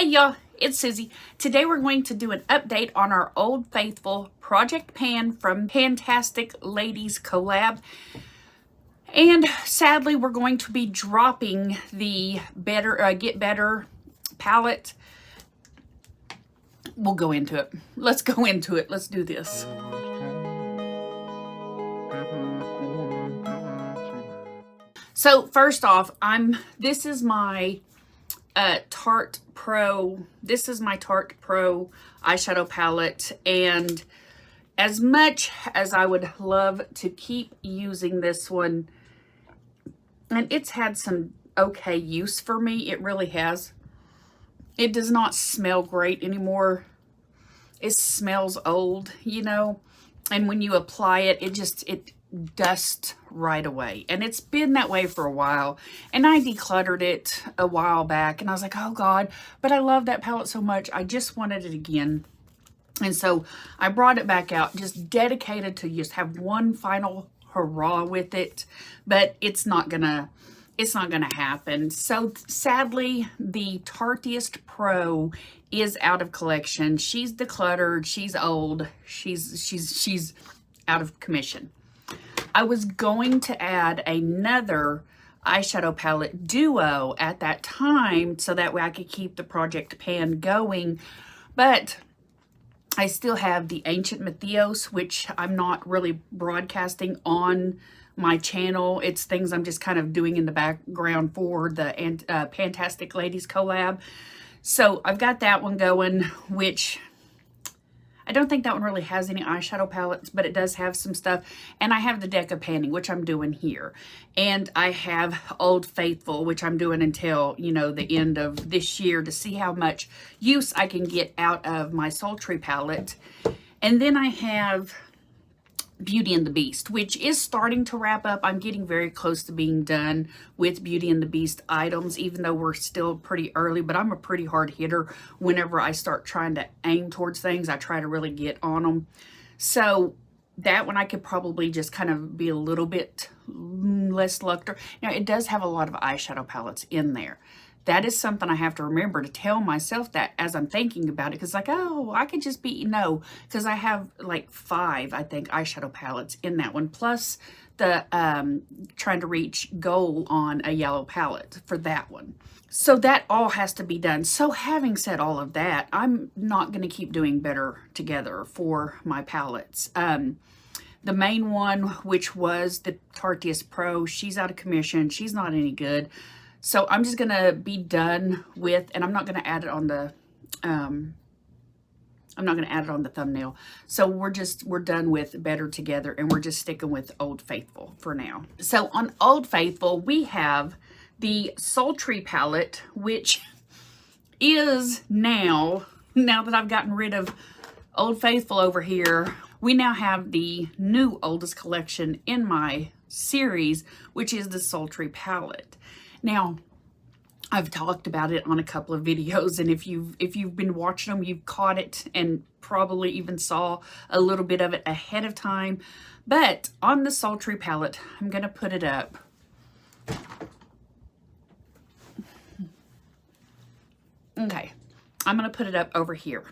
Hey y'all, it's Susie. Today we're going to do an update on our Old Faithful Project Pan from Pantastic Ladies collab. And sadly, we're going to be dropping the Get Better palette. We'll go into it. Let's go into it. Let's do this. So first off, this is my Tarte Pro. This is my Tarte Pro eyeshadow palette, and as much as I would love to keep using this one, and it's had some okay use for me, it really has. It does not smell great anymore. It smells old, you know, and when you apply it, it dust right away, and it's been that way for a while. And I decluttered it a while back, and I was like, oh god, but I love that palette so much, I just wanted it again. And so I brought it back out, just dedicated to just have one final hurrah with it. But it's not gonna happen. So sadly, the Tarteist Pro is out of collection. She's decluttered, she's old, she's out of commission. I was going to add another eyeshadow palette duo at that time so that way I could keep the Project Pan going, but I still have the Ancient Mythos, which I'm not really broadcasting on my channel. It's things I'm just kind of doing in the background for the Pantastic Ladies collab. So I've got that one going, which I don't think that one really has any eyeshadow palettes, but it does have some stuff. And I have the Deck of Panning, which I'm doing here. And I have Old Faithful, which I'm doing until, you know, the end of this year to see how much use I can get out of my Sultry palette. And then I have Beauty and the Beast, which is starting to wrap up. I'm getting very close to being done with Beauty and the Beast items, even though we're still pretty early, but I'm a pretty hard hitter. Whenever I start trying to aim towards things, I try to really get on them. So that one I could probably just kind of be a little bit less luckier. Now, it does have a lot of eyeshadow palettes in there. That is something I have to remember to tell myself that as I'm thinking about it. Because like, oh, I could just be, no. Because I have like 5, I think, eyeshadow palettes in that one. Plus the trying to reach goal on a yellow palette for that one. So that all has to be done. So having said all of that, I'm not going to keep doing Better Together for my palettes. The main one, which was the Tarteist Pro, she's out of commission. She's not any good. So I'm just going to be done with, and I'm not going to add it on the, thumbnail. So we're done with Better Together, and we're just sticking with Old Faithful for now. So on Old Faithful, we have the Sultry palette, which is now that I've gotten rid of Old Faithful over here, we now have the new oldest collection in my series, which is the Sultry palette. Now, I've talked about it on a couple of videos, and if you've been watching them, you've caught it and probably even saw a little bit of it ahead of time. But on the Sultry palette, I'm going to put it up. Okay, I'm going to put it up over here.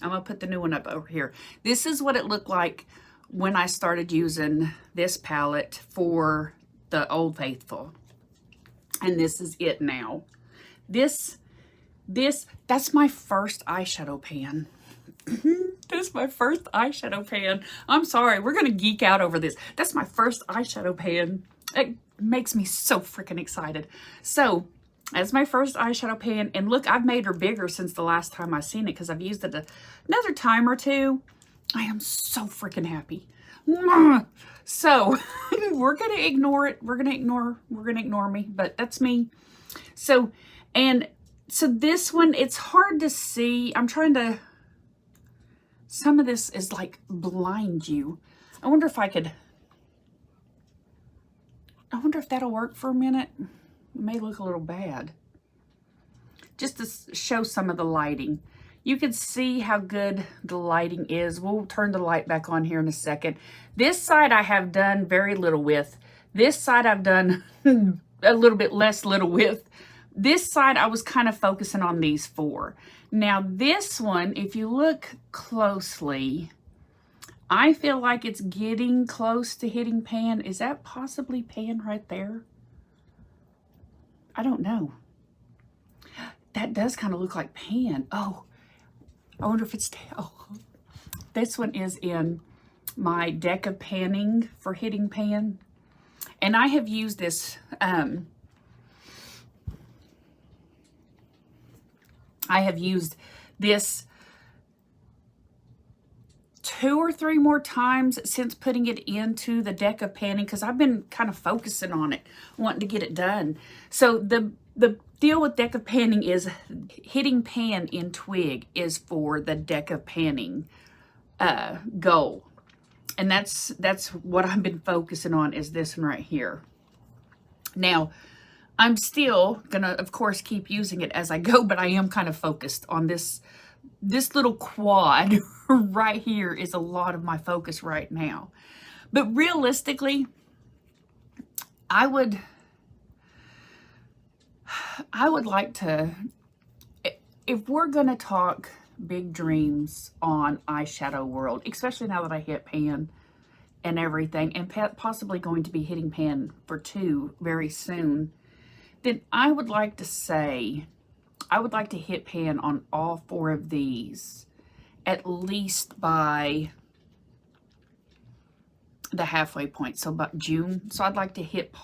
I'm going to put the new one up over here. This is what it looked like when I started using this palette for the Old Faithful. And this is it now. That's my first eyeshadow pan. That's my first eyeshadow pan. I'm sorry, we're going to geek out over this. That's my first eyeshadow pan. It makes me so freaking excited. So, that's my first eyeshadow pan. And look, I've made her bigger since the last time I've seen it because I've used it another time or two. I am so freaking happy. So we're going to ignore it. We're going to ignore me, but that's me. So this one, it's hard to see. I'm trying to, some of this is like blind you. I wonder if that'll work for a minute. It may look a little bad. Just to show some of the lighting. You can see how good the lighting is. We'll turn the light back on here in a second. This side I have done very little with. This side I've done a little bit less little with. this side, I was kind of focusing on these 4. Now this one, if you look closely, I feel like it's getting close to hitting pan. Is that possibly pan right there? I don't know. That does kind of look like pan. Oh, I wonder if it's, oh, this one is in my deck of panning for hitting pan. And I have used this, I have used this 2 or 3 more times since putting it into the deck of panning, because I've been kind of focusing on it, wanting to get it done. So the deal with deck of panning is hitting pan in twig is for the deck of panning goal. And that's what I've been focusing on, is this one right here. Now, I'm still gonna, of course, keep using it as I go, but I am kind of focused on this little quad right here is a lot of my focus right now. But realistically, I would like to, if we're gonna talk big dreams on eyeshadow world, especially now that I hit pan and everything, and possibly going to be hitting pan for 2 very soon, then I would like to say, I would like to hit pan on all 4 of these at least by the halfway point, so about June. So I'd like to hit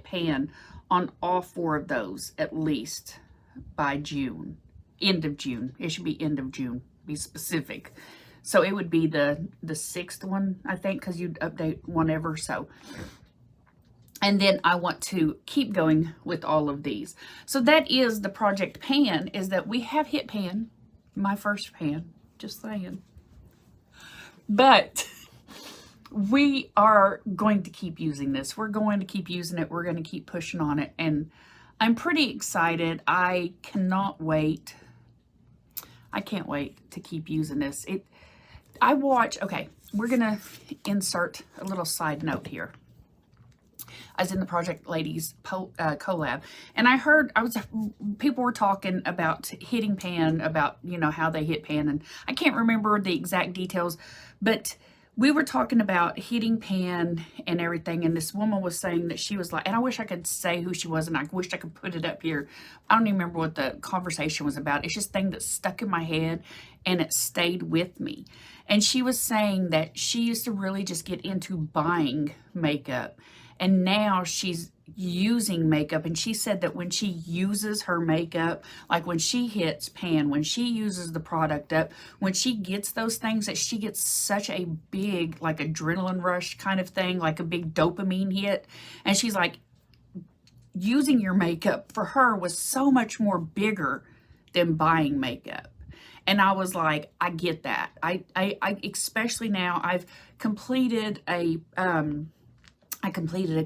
pan on all 4 of those at least by June, end of June. It should be end of June, be specific. So it would be the 6th one, I think, because you'd update whenever. So, and then I want to keep going with all of these. So that is the project pan, is that we have hit pan, my first pan, just saying. But we are going to keep using this. We're going to keep using it. We're going to keep pushing on it. And I'm pretty excited. I cannot wait. I can't wait to keep using this. Okay, we're going to insert a little side note here. I was in the Project Ladies collab, and I heard, people were talking about hitting pan, about, you know, how they hit pan, and I can't remember the exact details, but we were talking about hitting pan and everything, and this woman was saying that she was like, and I wish I could say who she was, and I wish I could put it up here. I don't even remember what the conversation was about. It's just a thing that stuck in my head, and it stayed with me. And she was saying that she used to really just get into buying makeup, and now she's using makeup. And she said that when she uses her makeup, like when she hits pan, when she uses the product up, when she gets those things, that she gets such a big, like, adrenaline rush kind of thing, like a big dopamine hit. And she's like, using your makeup for her was so much more bigger than buying makeup. And I was like, I get that. I especially now, I've completed a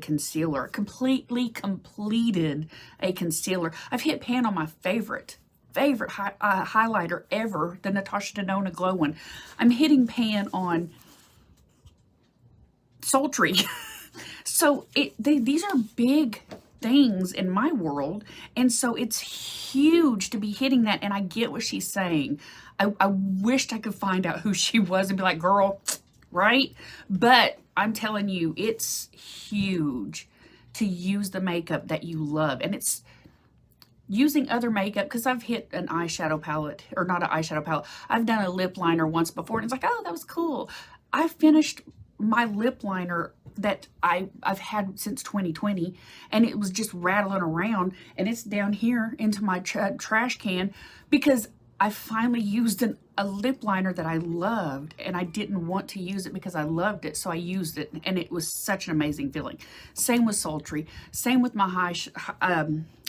concealer, completely completed a concealer. I've hit pan on my favorite highlighter ever, the Natasha Denona Glow one. I'm hitting pan on Sultry. So these are big things in my world, and so it's huge to be hitting that. And I get what she's saying. I wished I could find out who she was and be like, girl, right? But I'm telling you, it's huge to use the makeup that you love. And it's using other makeup, because I've hit an eyeshadow palette, or not an eyeshadow palette, I've done a lip liner once before, and it's like, oh, that was cool. I finished my lip liner that I've had since 2020, and it was just rattling around, and it's down here into my trash can, because I finally used a lip liner that I loved, and I didn't want to use it because I loved it, so I used it, and it was such an amazing feeling. Same with Sultry, same with my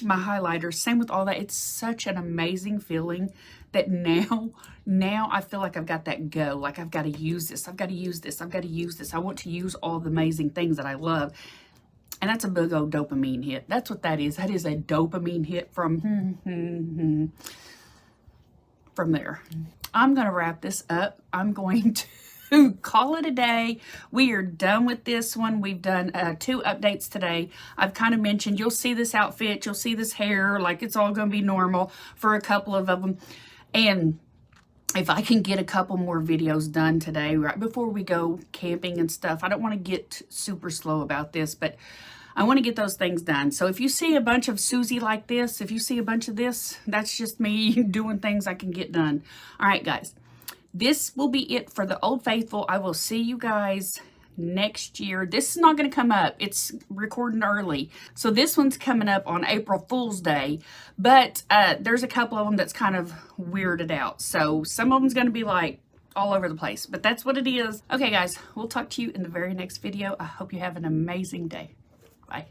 my highlighters, same with all that. It's such an amazing feeling that now I feel like I've got that go, like I've got to use this, I've got to use this, I've got to use this. I want to use all the amazing things that I love. And that's a big old dopamine hit. That's what that is. That is a dopamine hit from there. I'm going to wrap this up. I'm going to call it a day. We are done with this one. We've done 2 updates today. I've kind of mentioned you'll see this outfit, you'll see this hair, like it's all going to be normal for a couple of them. And if I can get a couple more videos done today, right before we go camping and stuff, I don't want to get super slow about this, but I want to get those things done. So if you see a bunch of Susie like this, if you see a bunch of this, that's just me doing things I can get done. All right, guys, this will be it for the Old Faithful. I will see you guys next year. This is not going to come up. It's recording early. So this one's coming up on April Fool's Day, but there's a couple of them that's kind of weirded out. So some of them's going to be like all over the place, but that's what it is. Okay, guys, we'll talk to you in the very next video. I hope you have an amazing day. Bye.